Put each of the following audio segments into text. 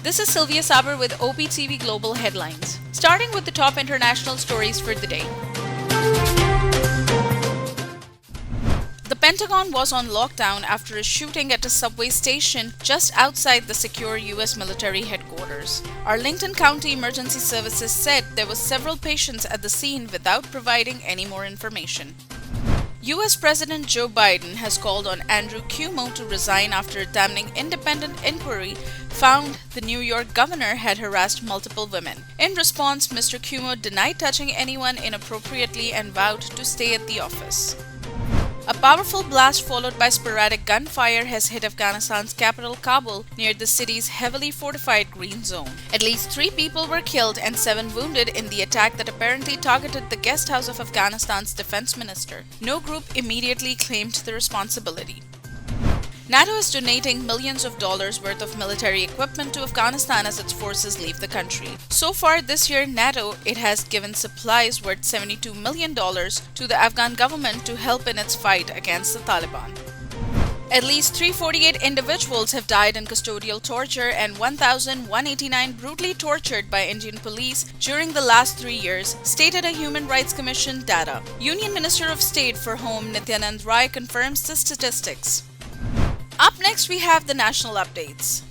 This is Sylvia Saber with Optv Global Headlines. Starting with the top international stories for the day. The Pentagon was on lockdown after a shooting at a subway station just outside the secure U.S. military headquarters. Arlington County Emergency Services said there were several patients at the scene without providing any more information. U.S. President Joe Biden has called on Andrew Cuomo to resign after a damning independent inquiry found the New York governor had harassed multiple women. In response, Mr. Cuomo denied touching anyone inappropriately and vowed to stay at the office. A powerful blast followed by sporadic gunfire has hit Afghanistan's capital Kabul near the city's heavily fortified green zone. At least 3 people were killed and 7 wounded in the attack that apparently targeted the guest house of Afghanistan's defense minister. No group immediately claimed the responsibility. NATO is donating millions of dollars worth of military equipment to Afghanistan as its forces leave the country. So far this year, it has given supplies worth $72 million to the Afghan government to help in its fight against the Taliban. At least 348 individuals have died in custodial torture and 1,189 brutally tortured by Indian police during the last 3 years, stated a Human Rights Commission data. Union Minister of State for Home Nityanand Rai confirms the statistics. Up next, we have the national updates.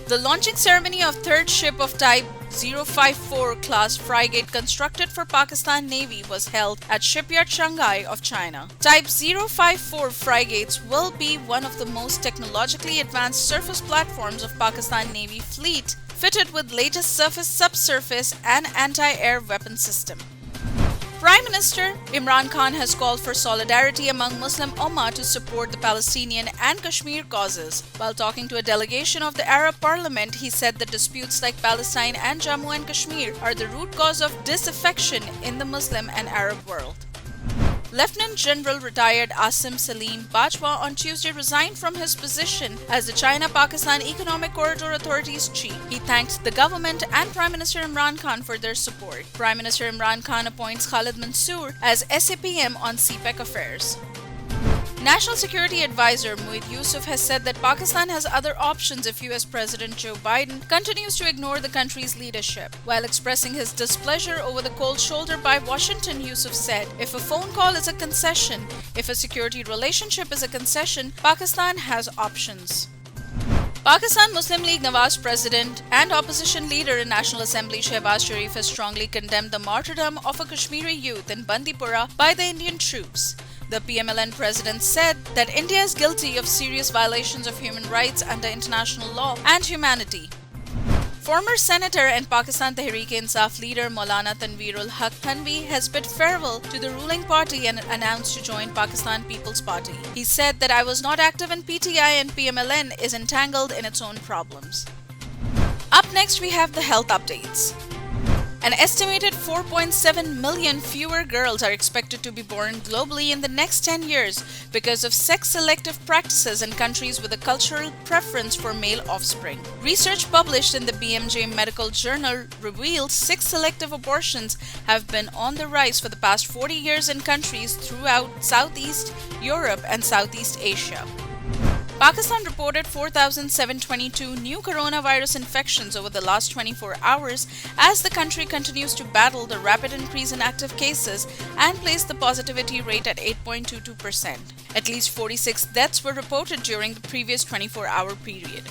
The launching ceremony of third ship of Type 054 class frigate constructed for Pakistan Navy was held at Shipyard Shanghai of China. Type 054 frigates will be one of the most technologically advanced surface platforms of Pakistan Navy fleet, fitted with latest surface, subsurface, and anti-air weapon system. Prime Minister Imran Khan has called for solidarity among Muslim Ummah to support the Palestinian and Kashmir causes. While talking to a delegation of the Arab Parliament, he said that disputes like Palestine and Jammu and Kashmir are the root cause of disaffection in the Muslim and Arab world. Lieutenant General retired Asim Salim Bajwa on Tuesday resigned from his position as the China-Pakistan Economic Corridor Authority's chief. He thanked the government and Prime Minister Imran Khan for their support. Prime Minister Imran Khan appoints Khalid Mansoor as SAPM on CPEC affairs. National Security Advisor Mueed Yusuf has said that Pakistan has other options if US President Joe Biden continues to ignore the country's leadership. While expressing his displeasure over the cold shoulder by Washington, Yusuf said, "If a phone call is a concession, if a security relationship is a concession, Pakistan has options." Pakistan Muslim League Nawaz President and opposition leader in National Assembly Shehbaz Sharif has strongly condemned the martyrdom of a Kashmiri youth in Bandipora by the Indian troops. The PMLN president said that India is guilty of serious violations of human rights under international law and humanity. Former Senator and Pakistan Tehreek-e-Insaf leader Maulana Tanveerul Haq Thanvi has bid farewell to the ruling party and announced to join Pakistan People's Party. He said that "I was not active in PTI and PMLN is entangled in its own problems." Up next, we have the health updates. An estimated 4.7 million fewer girls are expected to be born globally in the next 10 years because of sex-selective practices in countries with a cultural preference for male offspring. Research published in the BMJ Medical Journal revealed sex-selective abortions have been on the rise for the past 40 years in countries throughout Southeast Europe and Southeast Asia. Pakistan reported 4,722 new coronavirus infections over the last 24 hours as the country continues to battle the rapid increase in active cases and placed the positivity rate at 8.22%. At least 46 deaths were reported during the previous 24-hour period.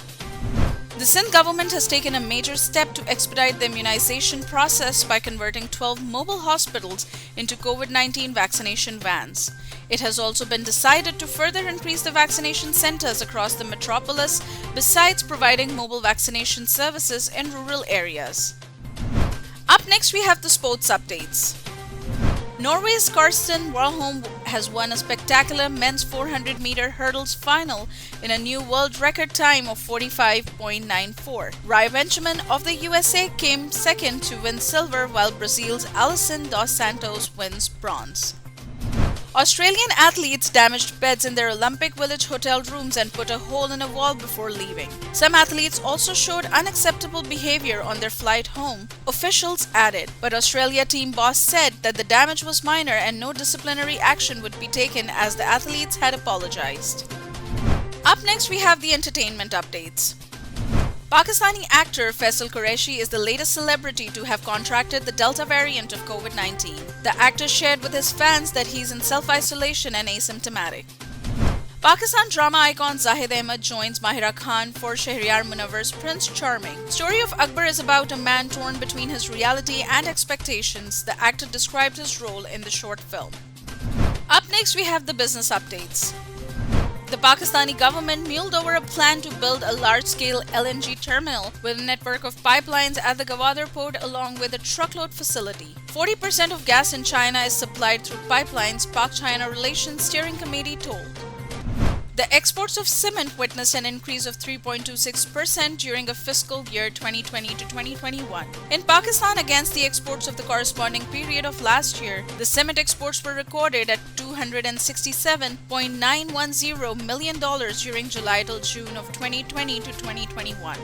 The Sindh government has taken a major step to expedite the immunization process by converting 12 mobile hospitals into COVID-19 vaccination vans. It has also been decided to further increase the vaccination centers across the metropolis, besides providing mobile vaccination services in rural areas. Up next, we have the sports updates. Norway's Karsten Warholm has won a spectacular men's 400-meter hurdles final in a new world record time of 45.94. Rai Benjamin of the USA came second to win silver, while Brazil's Alison dos Santos wins bronze. Australian athletes damaged beds in their Olympic Village hotel rooms and put a hole in a wall before leaving. Some athletes also showed unacceptable behavior on their flight home, officials added, but Australia team boss said that the damage was minor and no disciplinary action would be taken as the athletes had apologized. Up next, we have the entertainment updates. Pakistani actor Faisal Qureshi is the latest celebrity to have contracted the Delta variant of COVID-19. The actor shared with his fans that he's in self-isolation and asymptomatic. Pakistan drama icon Zahid Ahmed joins Mahira Khan for Shahryar Munawwar's Prince Charming. Story of Akbar is about a man torn between his reality and expectations. The actor described his role in the short film. Up next, we have the business updates. The Pakistani government mulled over a plan to build a large-scale LNG terminal with a network of pipelines at the Gwadar port along with a truckload facility. 40% of gas in China is supplied through pipelines, Pak-China Relations Steering Committee told. The exports of cement witnessed an increase of 3.26% during a fiscal year 2020 to 2021. In Pakistan, against the exports of the corresponding period of last year, the cement exports were recorded at $267.910 million during July till June of 2020 to 2021.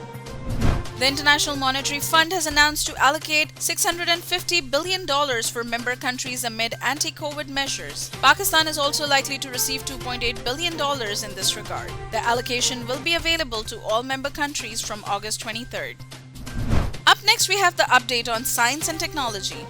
The International Monetary Fund has announced to allocate $650 billion for member countries amid anti-COVID measures. Pakistan is also likely to receive $2.8 billion in this regard. The allocation will be available to all member countries from August 23rd. Up next, we have the update on science and technology.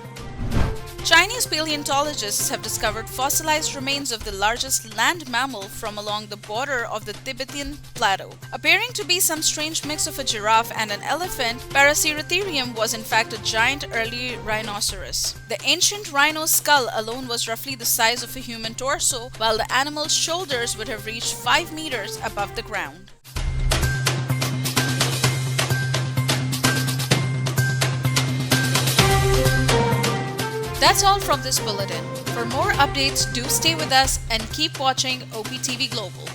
Chinese paleontologists have discovered fossilized remains of the largest land mammal from along the border of the Tibetan Plateau. Appearing to be some strange mix of a giraffe and an elephant, Paraceratherium was in fact a giant early rhinoceros. The ancient rhino's skull alone was roughly the size of a human torso, while the animal's shoulders would have reached 5 meters above the ground. That's all from this bulletin. For more updates, do stay with us and keep watching Optv Global.